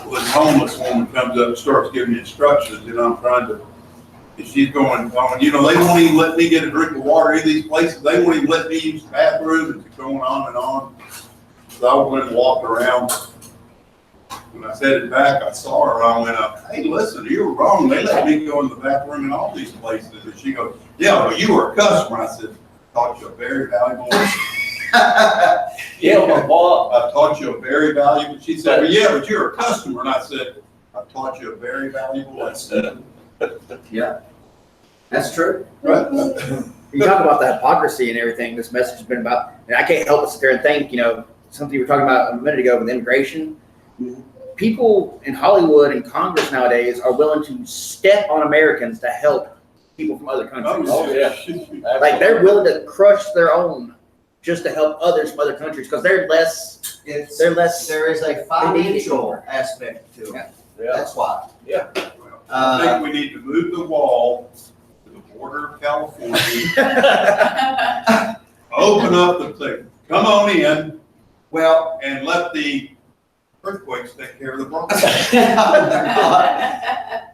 Well, this homeless woman comes up and starts giving me instructions, I'm trying to, and she's going, they won't even let me get a drink of water in these places. They won't even let me use the bathroom. And it's going on and on. So I went and walked around. When I headed back, I saw her. I went up, hey, listen, you were wrong. They let me go in the bathroom in all these places. And she goes, yeah, but you were a customer. I said, I taught you a very valuable lesson. Yeah, but what? I taught you a very valuable. She said, well, yeah, but you're a customer. And I said, I taught you a very valuable lesson. Yeah. That's true. Right? You talk about the hypocrisy and everything this message has been about, and I can't help but sit there and think, something you were talking about a minute ago with immigration. People in Hollywood and Congress nowadays are willing to step on Americans to help people from other countries. Oh, yeah. Like they're willing to crush their own just to help others from other countries because they're less. There is a financial aspect to it. Yeah. That's why. Yeah. I think we need to move the wall to the border of California. Open up the thing. Come on in. Well, And let the earthquakes take care of the problem.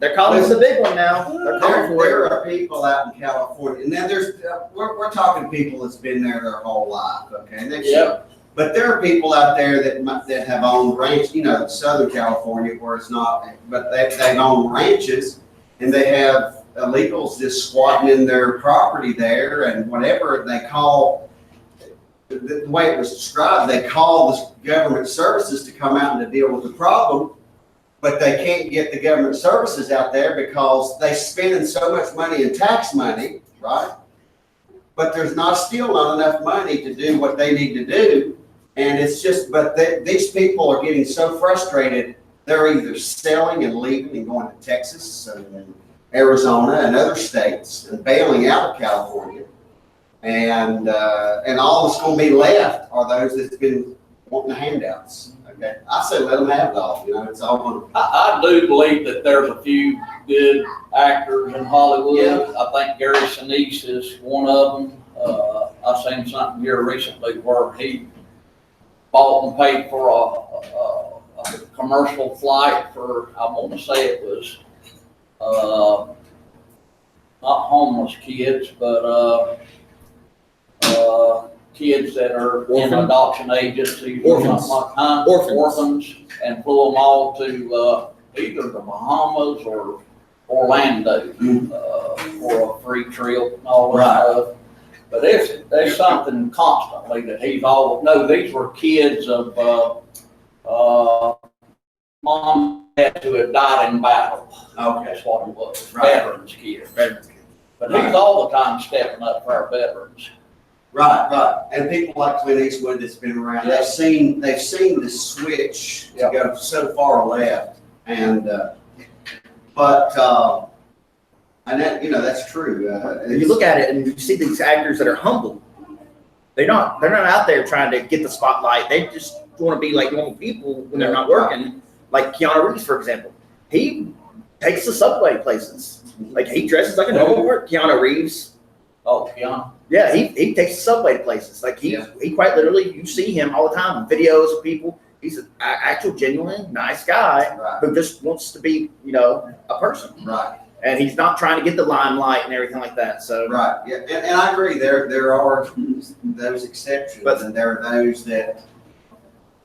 They're calling us a big one now. They're calling for it. There are people out in California, and then we're talking people that's been there their whole life, okay? And Yep. But there are people out there that have owned ranch, Southern California where it's not, but they've owned ranches and they have illegals just squatting in their property there and whatever they call, the way it was described, they call the government services to come out and to deal with the problem, but they can't get the government services out there because they spending so much money in tax money, right? But there's still not enough money to do what they need to do. And it's just, these people are getting so frustrated, they're either selling and leaving and going to Texas and Arizona and other states and bailing out of California. And all that's going to be left are those that's been wanting the handouts. Okay, I say let them have it all. It's all going to. I do believe that there's a few good actors in Hollywood. Yeah. I think Gary Sinise is one of them. I seen something here recently where he bought and paid for a commercial flight for, I want to say it was not homeless kids, but kids that are in adoption agencies or something like that. Orphans, and flew them all to either the Bahamas or Orlando for a free trip and all that stuff. But there's something constantly that these were kids of mom and dad who had died in battle. Okay. That's what it was, Right. veterans kids. But he's all the time stepping up for our veterans. Right. And people like Clint Eastwood that's been around, Yeah. they've seen the switch to go so far left. And and that, that's true. You look at it and you see these actors that are humble. They're not out there trying to get the spotlight. They just want to be like normal people when they're not working. Like Keanu Reeves, for example. He takes the subway places. Like he dresses like a normal work. Keanu Reeves. Oh, Keanu. Yeah, he takes the subway to places. Like he quite literally, you see him all the time in videos of people. He's an actual, genuine, nice guy who just wants to be, a person. Right. And he's not trying to get the limelight and everything like that. So Right. Yeah. And I agree. There are those exceptions, and there are those that,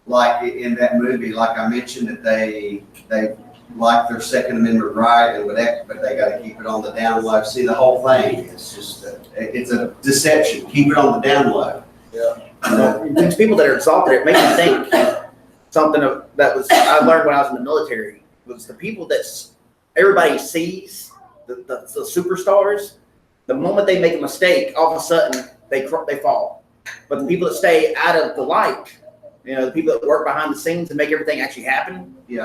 like in that movie, like I mentioned, that they like their Second Amendment right and but they got to keep it on the down low. See, the whole thing is just it's a deception. Keep it on the down low. Yeah. These people that are exalted, it makes me think something that was I learned when I was in the military was the people that everybody sees, the superstars. The moment they make a mistake, all of a sudden they fall. But the people that stay out of the light, the people that work behind the scenes and make everything actually happen, they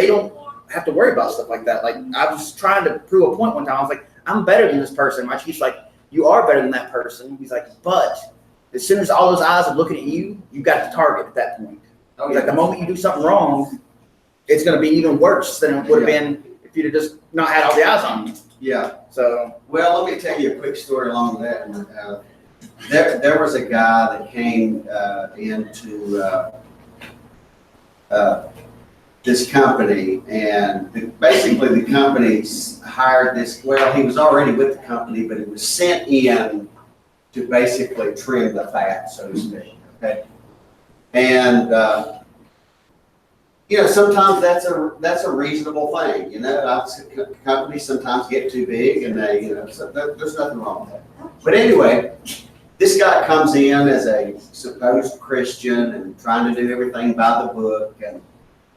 don't have to worry about stuff like that. Like I was trying to prove a point one time. I was like, I'm better than this person. My chief's like, you are better than that person. He's like, but as soon as all those eyes are looking at you, you got the target at that point. Like the moment you do something wrong, it's going to be even worse than it would have been if you'd have just not had all the eyes on you. Yeah. So, well, let me tell you a quick story along that. There was a guy that came into this company, and basically the company hired this. Well, he was already with the company, but he was sent in to basically trim the fat, so to speak. Okay, and sometimes that's a reasonable thing. Companies sometimes get too big, and so there's nothing wrong with that. But anyway, this guy comes in as a supposed Christian and trying to do everything by the book, and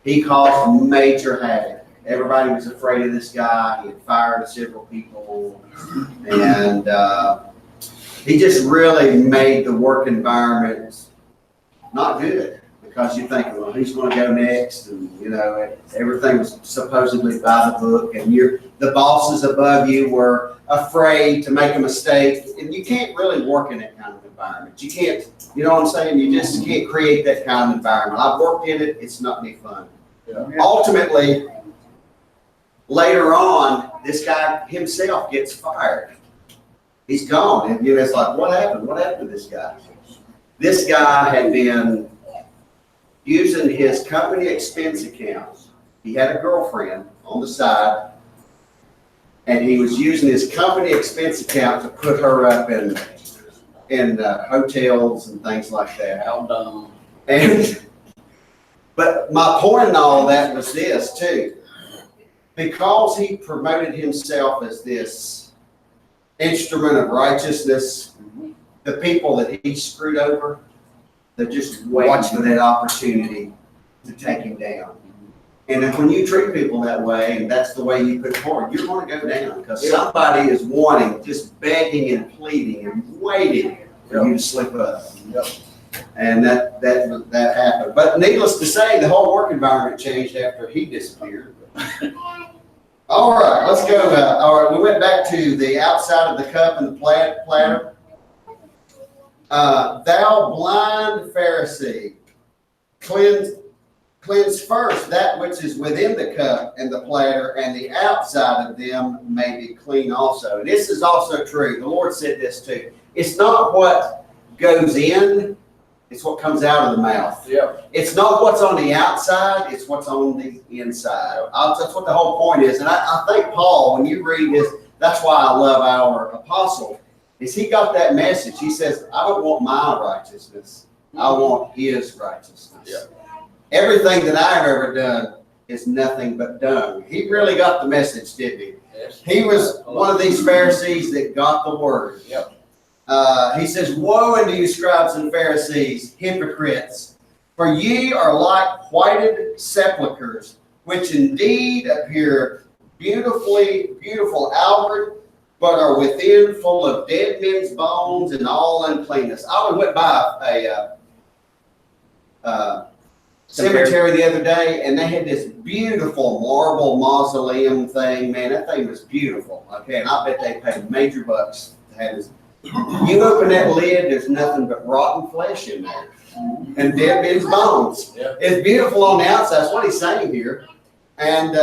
he caused major havoc. Everybody was afraid of this guy. He had fired several people, and he just really made the work environment not good. Because you think, well, who's going to go next? And, everything was supposedly by the book, and the bosses above you were afraid to make a mistake. And you can't really work in that kind of environment. You can't, you know what I'm saying? You just can't create that kind of environment. I've worked in it. It's not any fun. Yeah. Ultimately, later on, this guy himself gets fired. He's gone. And it's like, what happened? What happened to this guy? This guy had been using his company expense account. He had a girlfriend on the side, and he was using his company expense account to put her up in hotels and things like that. How dumb. But my point in all that was this too. Because he promoted himself as this instrument of righteousness, the people that he screwed over, they're just waiting for that opportunity to take him down. And if when you treat people that way, and that's the way you put forward, you're going to go down because somebody is wanting, just begging and pleading and waiting for you to slip up. Yep. And that happened. But needless to say, the whole work environment changed after he disappeared. All right, let's go. All right, we went back to the outside of the cup and the platter. Thou blind Pharisee, cleanse first that which is within the cup and the platter, and the outside of them may be clean also. And this is also true. The Lord said this too. It's not what goes in, it's what comes out of the mouth. Yep. It's not what's on the outside, it's what's on the inside. That's what the whole point is. And I think Paul, when you read this, that's why I love our apostle, is he got that message. He says, I don't want my righteousness. I want his righteousness. Yep. Everything that I've ever done is nothing but dung. He really got the message, didn't he? Yes. He was one of these Pharisees that got the word. Yep. He says, woe unto you, scribes and Pharisees, hypocrites, for ye are like whited sepulchres, which indeed appear beautiful outward, but are within full of dead men's bones and all uncleanness. I went by a cemetery the other day, and they had this beautiful marble mausoleum thing. Man, that thing was beautiful. Okay, and I bet they paid major bucks to have this. You open that lid, there's nothing but rotten flesh in there and dead men's bones. Yeah. It's beautiful on the outside. That's what he's saying here. And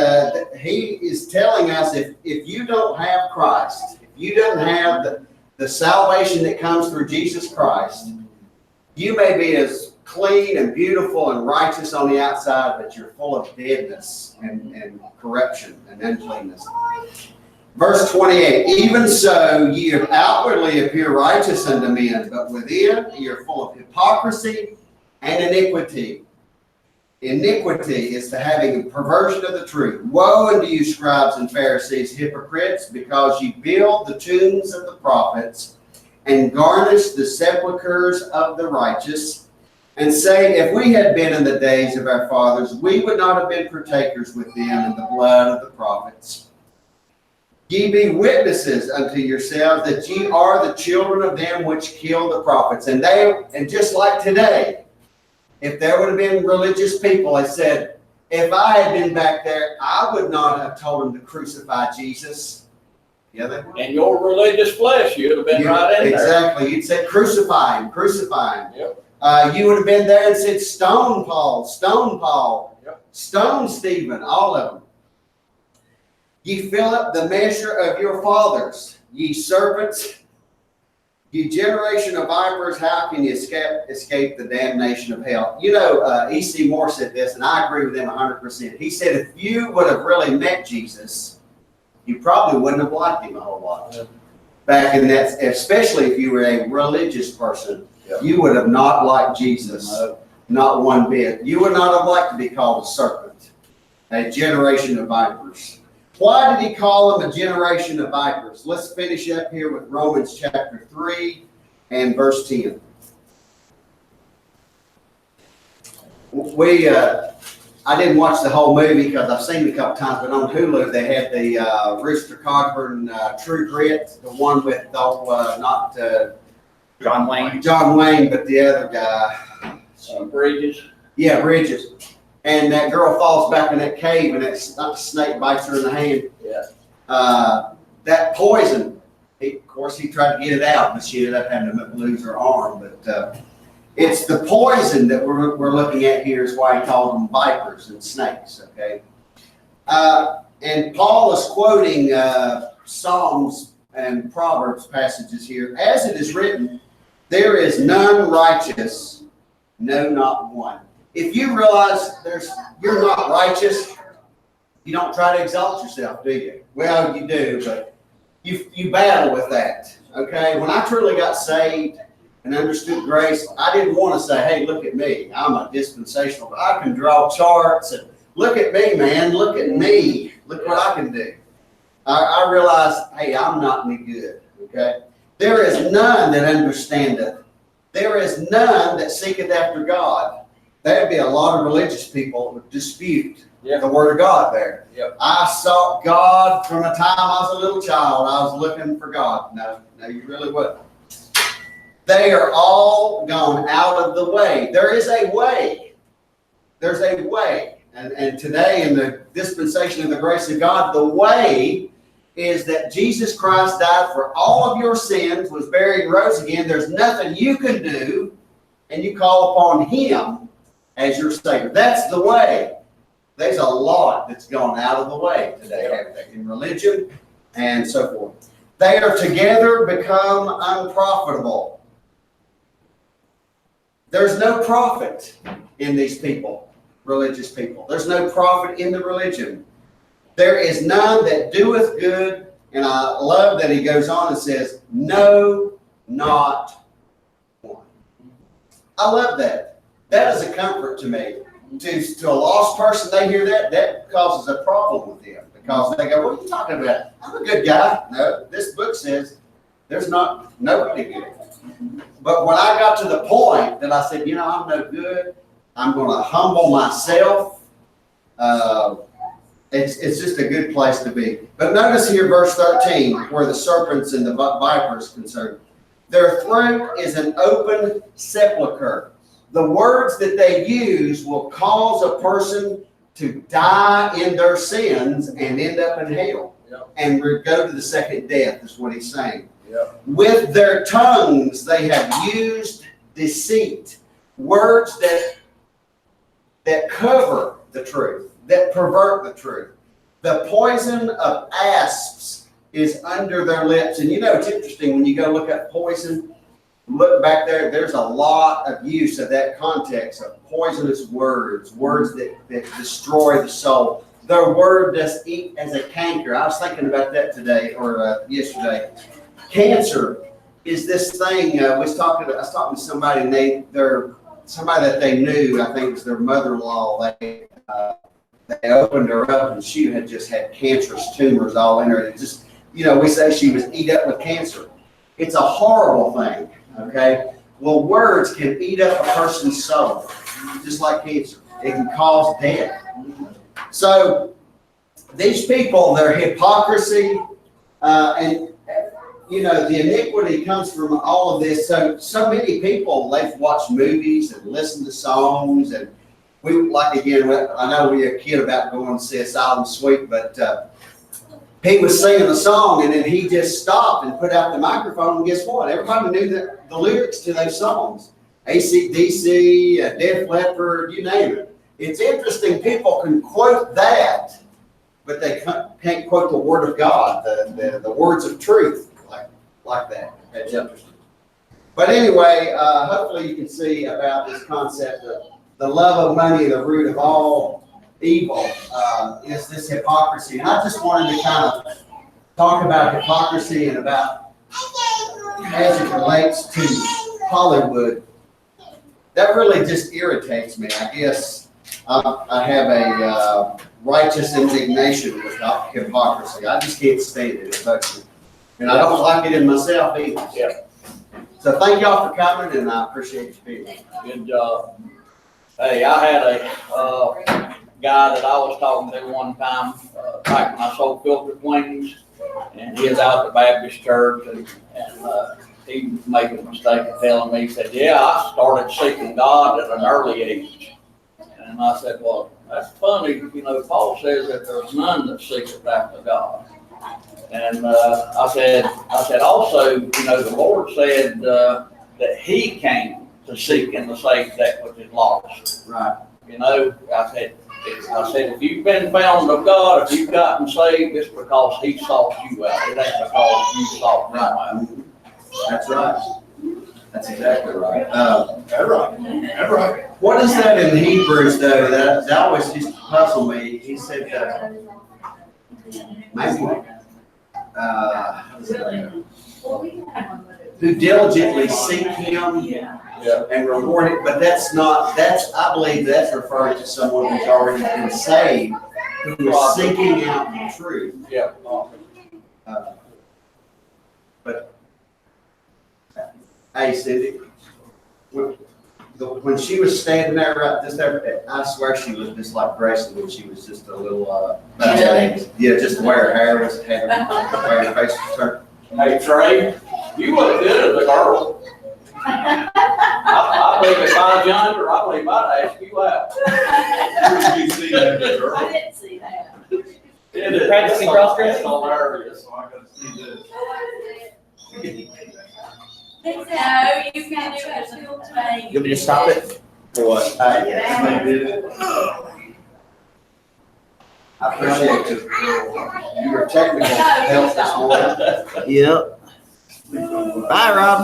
he is telling us if you don't have Christ, if you don't have the salvation that comes through Jesus Christ, you may be as clean and beautiful and righteous on the outside, but you're full of deadness and corruption and uncleanness. Verse 28, even so ye outwardly appear righteous unto men, but within ye are full of hypocrisy and iniquity. Iniquity is the having a perversion of the truth. Woe unto you, scribes and Pharisees, hypocrites, because ye build the tombs of the prophets and garnish the sepulchres of the righteous, and say, if we had been in the days of our fathers, we would not have been partakers with them in the blood of the prophets. Ye be witnesses unto yourselves that ye are the children of them which killed the prophets. And just like today, if there would have been religious people that said, if I had been back there, I would not have told them to crucify Jesus. Yeah, they would. And your religious flesh, you'd have been right in there. Exactly. You'd say, crucify him, crucify him. Yep. You would have been there and said, stone Paul, Yep. stone Stephen, all of them. Ye fill up the measure of your fathers, ye serpents, ye generation of vipers, how can you escape the damnation of hell? You know, E.C. Moore said this, and I agree with him 100%. He said, if you would have really met Jesus, you probably wouldn't have liked him a whole lot. Yep. Back in that, especially if you were a religious person, Yep. you would have not liked Jesus, No. not one bit. You would not have liked to be called a serpent, a generation of vipers. Why did he call them a generation of vipers? Let's finish up here with Romans chapter 3 and verse 10. I didn't watch the whole movie because I've seen it a couple times, but on Hulu they had the Rooster Cogburn True Grit, the one with not John Wayne. John Wayne, but the other guy. Bridges. Yeah, Bridges. And that girl falls back in that cave, and that snake bites her in the hand. Yeah. That poison, of course, he tried to get it out, but she ended up having to lose her arm. But it's the poison that we're looking at here is why he calls them vipers and snakes, okay? And Paul is quoting Psalms and Proverbs passages here. As it is written, there is none righteous, no, not one. if you realize you're not righteous, you don't try to exalt yourself, do you? Well, you do, but you battle with that, okay? When I truly got saved and understood grace, I didn't want to say, hey, look at me. I'm a dispensational. I can draw charts and look at me, man. Look at me. Look what I can do. I realized, hey, I'm not any good, okay? There is none that understandeth. There is none that seeketh after God. There'd be a lot of religious people who would dispute the word of God there. Yep. I sought God from the time I was a little child. I was looking for God. No, you really wouldn't. They are all gone out of the way. There is a way. There's a way. And today in the dispensation of the grace of God, the way is that Jesus Christ died for all of your sins, was buried, and rose again. There's nothing you can do, and you call upon Him as your Savior. That's the way. There's a lot that's gone out of the way today in religion and so forth. They are together become unprofitable. There's no profit in these people, religious people. There's no profit in the religion. There is none that doeth good, and I love that he goes on and says, no, not one. I love that. That is a comfort to me. To a lost person, they hear that causes a problem with them, because they go, what are you talking about? I'm a good guy. No, this book says there's nobody good. But when I got to the point that I said, I'm no good, I'm going to humble myself, it's just a good place to be. But notice here, verse 13, where the serpents and the vipers are concerned. Their throat is an open sepulcher. The words that they use will cause a person to die in their sins and end up in hell. Yep. And go to the second death, is what he's saying. Yep. With their tongues they have used deceit. Words that cover the truth, that pervert the truth. The poison of asps is under their lips. And it's interesting when you go look at poison, look back there, there's a lot of use of that context of poisonous words that destroy the soul. Their word does eat as a canker. I was thinking about that today or yesterday. Cancer is this thing. I was talking to somebody, and they're somebody that they knew. I think it was their mother-in-law. They opened her up, and she had just had cancerous tumors all in her. And it just, we say she was eat up with cancer. It's a horrible thing. Okay. Well, words can eat up a person's soul, just like cancer. It can cause death. So these people, their hypocrisy, and the iniquity comes from all of this. So many people, they've watched movies and listened to songs, and I know we were a kid about going to see a Silent Sweet, but he was singing a song, and then he just stopped and put out the microphone, and guess what? Everybody knew the lyrics to those songs. AC/DC, Def Leppard, you name it. It's interesting, people can quote that, but they can't quote the Word of God, the words of truth like that. That's interesting. But anyway, hopefully you can see about this concept of the love of money, the root of all evil, is this hypocrisy. And I just wanted to kind of talk about hypocrisy and about as it relates to Hollywood. That really just irritates me. I guess I have a righteous indignation with hypocrisy. I just can't stand it. And I don't like it in myself either. Yeah. So thank y'all for coming, and I appreciate you being here. Good job. Hey, I had a guy that I was talking to one time, back when I sold filtered wings, and he was out at the Baptist church, and he was making a mistake of telling me, he said, yeah, I started seeking God at an early age. And I said, well, that's funny, Paul says that there's none that seeketh after God. And I said also, the Lord said that He came to seek and to save that which is lost. Right. I said, if you've been found of God, if you've gotten saved, it's because He sought you out. It ain't because you sought Him out. That's right. That's exactly right. That's right, that's right. What is that in Hebrews though? That always used to puzzle me. He said, maybe, who diligently seek him and reward it, but that's not, I believe that's referring to someone who's already been saved, who is seeking out the truth. Yeah. But, hey Cindy, when she was standing there right just there, I swear she was just like Grayson when she was just a little, Really? yeah, just the way her hair was, had the way her face was turned. Hey Trey, you look good as a girl. I believe if I was younger, I believe I'd ask you out. Where did you see that girl? I didn't see that. It is. Practicing cross dressing? That's hilarious. So I gotta see this. No, you can do it until today. You want me to stop it? Or what? Yeah, they did it. I appreciate you. Your technical help this morning. Yep. Bye, Rob.